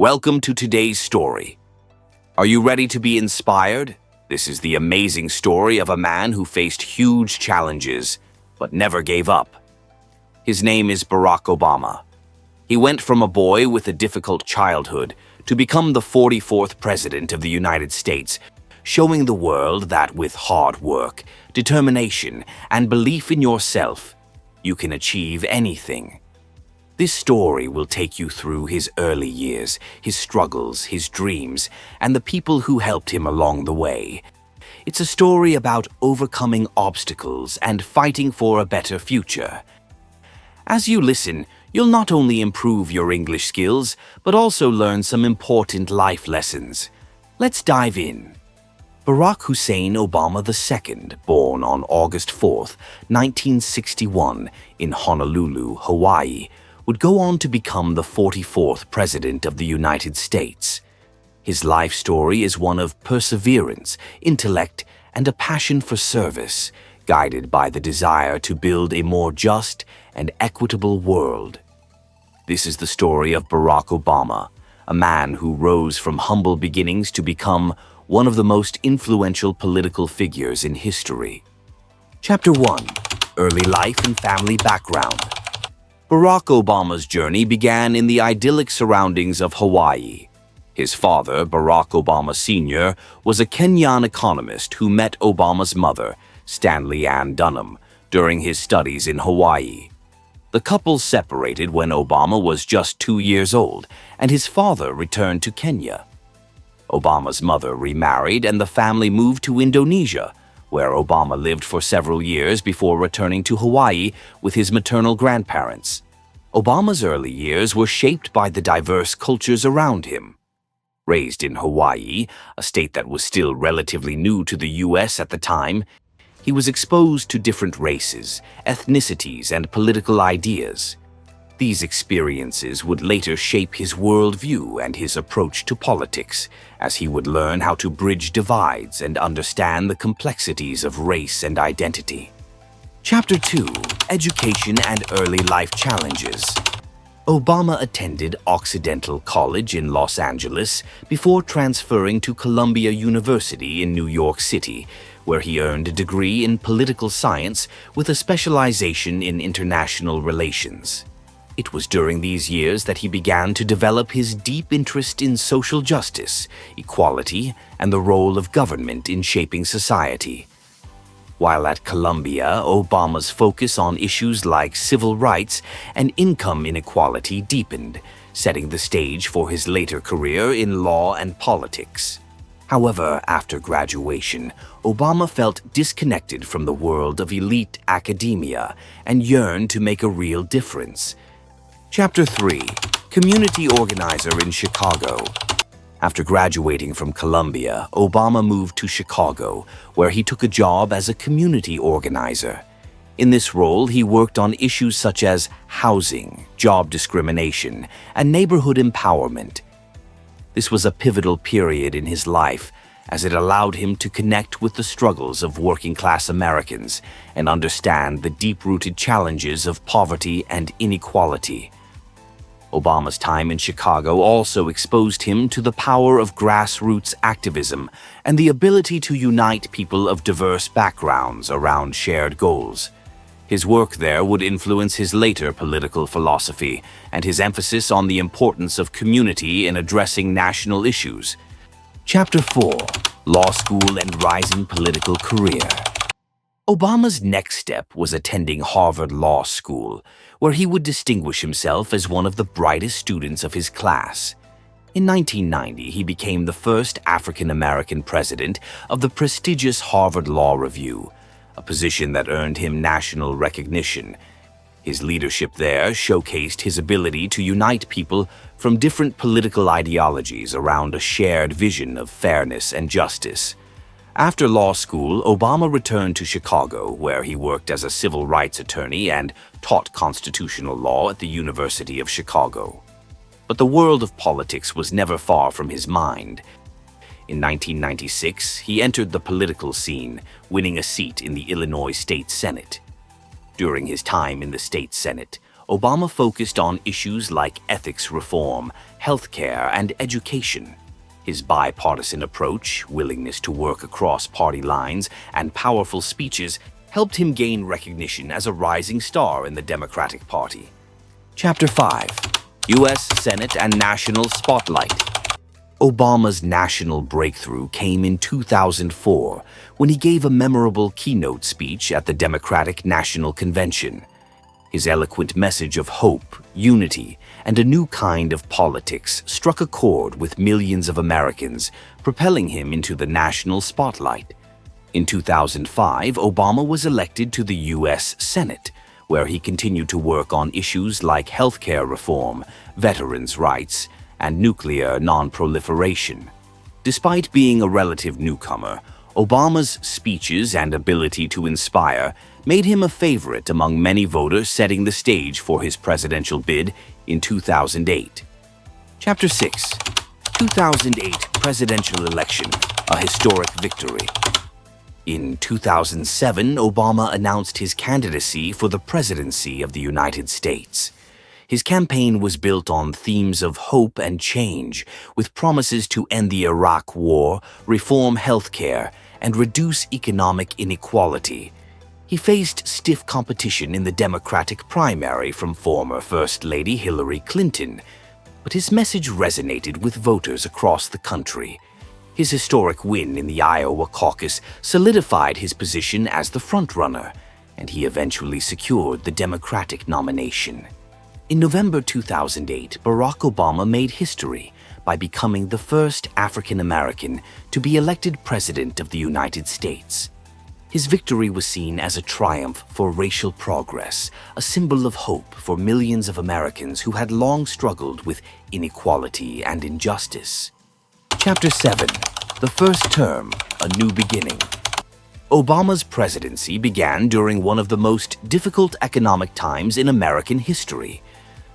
Welcome to today's story. Are you ready to be inspired? This is the amazing story of a man who faced huge challenges, but never gave up. His name is Barack Obama. He went from a boy with a difficult childhood to become the 44th President of the United States, showing the world that with hard work, determination, and belief in yourself, you can achieve anything. This story will take you through his early years, his struggles, his dreams, and the people who helped him along the way. It's a story about overcoming obstacles and fighting for a better future. As you listen, you'll not only improve your English skills, but also learn some important life lessons. Let's dive in. Barack Hussein Obama II, born on August 4, 1961, in Honolulu, Hawaii, would go on to become the 44th President of the United States. His life story is one of perseverance, intellect, and a passion for service, guided by the desire to build a more just and equitable world. This is the story of Barack Obama, a man who rose from humble beginnings to become one of the most influential political figures in history. Chapter 1. Early Life and Family Background. Barack Obama's journey began in the idyllic surroundings of Hawaii. His father, Barack Obama Sr., was a Kenyan economist who met Obama's mother, Stanley Ann Dunham, during his studies in Hawaii. The couple separated when Obama was just 2 years old, and his father returned to Kenya. Obama's mother remarried, and the family moved to Indonesia, where Obama lived for several years before returning to Hawaii with his maternal grandparents. Obama's early years were shaped by the diverse cultures around him. Raised in Hawaii, a state that was still relatively new to the U.S. at the time, he was exposed to different races, ethnicities, and political ideas. These experiences would later shape his worldview and his approach to politics, as he would learn how to bridge divides and understand the complexities of race and identity. Chapter 2. Education and Early Life Challenges. Obama attended Occidental College in Los Angeles before transferring to Columbia University in New York City, where he earned a degree in political science with a specialization in international relations. It was during these years that he began to develop his deep interest in social justice, equality, and the role of government in shaping society. While at Columbia, Obama's focus on issues like civil rights and income inequality deepened, setting the stage for his later career in law and politics. However, after graduation, Obama felt disconnected from the world of elite academia and yearned to make a real difference. Chapter 3. Community Organizer in Chicago. After graduating from Columbia, Obama moved to Chicago, where he took a job as a community organizer. In this role, he worked on issues such as housing, job discrimination, and neighborhood empowerment. This was a pivotal period in his life, as it allowed him to connect with the struggles of working-class Americans and understand the deep-rooted challenges of poverty and inequality. Obama's time in Chicago also exposed him to the power of grassroots activism and the ability to unite people of diverse backgrounds around shared goals. His work there would influence his later political philosophy and his emphasis on the importance of community in addressing national issues. Chapter 4. Law School and Rising Political Career. Obama's next step was attending Harvard Law School, where he would distinguish himself as one of the brightest students of his class. In 1990, he became the first African-American president of the prestigious Harvard Law Review, a position that earned him national recognition. His leadership there showcased his ability to unite people from different political ideologies around a shared vision of fairness and justice. After law school, Obama returned to Chicago, where he worked as a civil rights attorney and taught constitutional law at the University of Chicago. But the world of politics was never far from his mind. In 1996, he entered the political scene, winning a seat in the Illinois State Senate. During his time in the state Senate, Obama focused on issues like ethics reform, healthcare, and education. His bipartisan approach, willingness to work across party lines, and powerful speeches helped him gain recognition as a rising star in the Democratic Party. Chapter 5. U.S. Senate and National Spotlight. Obama's national breakthrough came in 2004 when he gave a memorable keynote speech at the Democratic National Convention. His eloquent message of hope, unity, and a new kind of politics struck a chord with millions of Americans, propelling him into the national spotlight. In 2005, Obama was elected to the U.S. Senate, where he continued to work on issues like healthcare reform, veterans' rights, and nuclear non-proliferation. Despite being a relative newcomer, Obama's speeches and ability to inspire made him a favorite among many voters, setting the stage for his presidential bid in 2008. Chapter 6. 2008 Presidential Election, a Historic Victory. In 2007, Obama announced his candidacy for the presidency of the United States. His campaign was built on themes of hope and change, with promises to end the Iraq War, reform healthcare, and reduce economic inequality. He faced stiff competition in the Democratic primary from former First Lady Hillary Clinton, but his message resonated with voters across the country. His historic win in the Iowa caucus solidified his position as the frontrunner, and he eventually secured the Democratic nomination. In November 2008, Barack Obama made history by becoming the first African American to be elected President of the United States. His victory was seen as a triumph for racial progress, a symbol of hope for millions of Americans who had long struggled with inequality and injustice. Chapter 7. The First Term, A New Beginning. Obama's presidency began during one of the most difficult economic times in American history.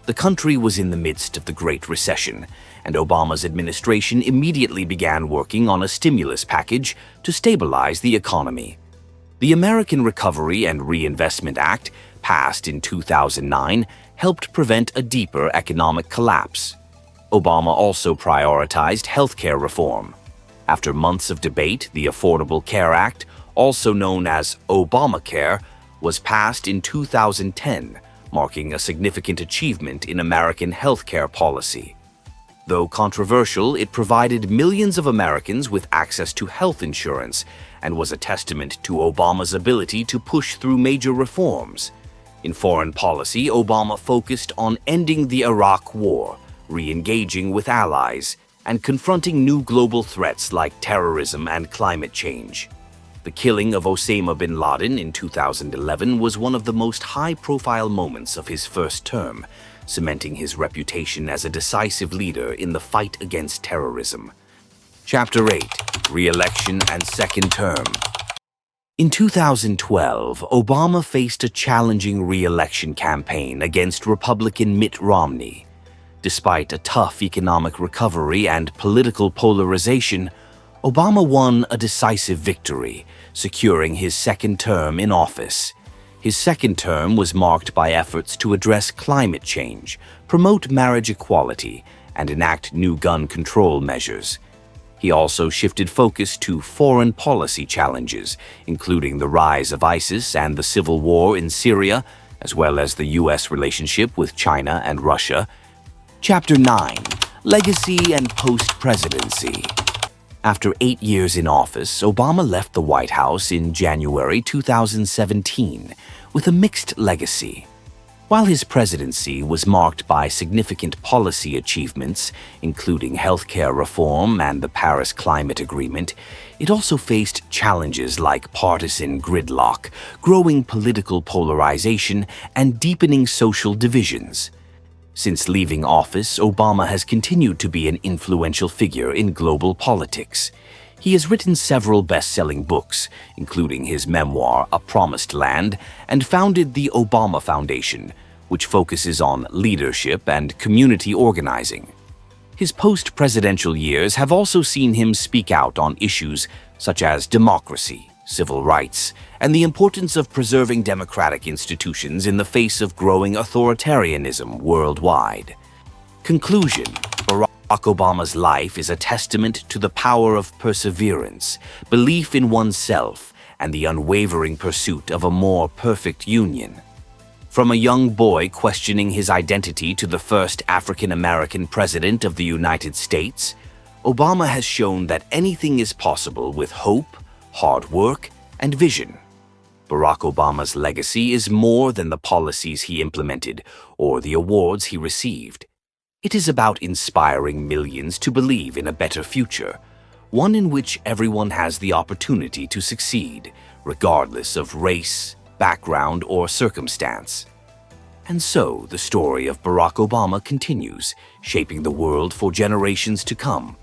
The country was in the midst of the Great Recession, and Obama's administration immediately began working on a stimulus package to stabilize the economy. The American Recovery and Reinvestment Act, passed in 2009, helped prevent a deeper economic collapse. Obama also prioritized healthcare reform. After months of debate, the Affordable Care Act, also known as Obamacare, was passed in 2010, marking a significant achievement in American healthcare policy. Though controversial, it provided millions of Americans with access to health insurance and was a testament to Obama's ability to push through major reforms. In foreign policy, Obama focused on ending the Iraq War, re-engaging with allies, and confronting new global threats like terrorism and climate change. The killing of Osama bin Laden in 2011 was one of the most high-profile moments of his first term, cementing his reputation as a decisive leader in the fight against terrorism. Chapter 8. Re-election and Second Term. In 2012, Obama faced a challenging re-election campaign against Republican Mitt Romney. Despite a tough economic recovery and political polarization, Obama won a decisive victory, securing his second term in office. His second term was marked by efforts to address climate change, promote marriage equality, and enact new gun control measures. He also shifted focus to foreign policy challenges, including the rise of ISIS and the civil war in Syria, as well as the U.S. relationship with China and Russia. Chapter 9. Legacy and Post-Presidency. After 8 years in office, Obama left the White House in January 2017 with a mixed legacy. While his presidency was marked by significant policy achievements, including healthcare reform and the Paris Climate Agreement, it also faced challenges like partisan gridlock, growing political polarization, and deepening social divisions. Since leaving office, Obama has continued to be an influential figure in global politics. He has written several best-selling books, including his memoir, A Promised Land, and founded the Obama Foundation, which focuses on leadership and community organizing. His post-presidential years have also seen him speak out on issues such as democracy, civil rights, and the importance of preserving democratic institutions in the face of growing authoritarianism worldwide. Conclusion: Barack Obama's life is a testament to the power of perseverance, belief in oneself, and the unwavering pursuit of a more perfect union. From a young boy questioning his identity to the first African-American president of the United States, Obama has shown that anything is possible with hope, hard work, and vision. Barack Obama's legacy is more than the policies he implemented or the awards he received. It is about inspiring millions to believe in a better future, one in which everyone has the opportunity to succeed, regardless of race, background, or circumstance. And so, the story of Barack Obama continues, shaping the world for generations to come.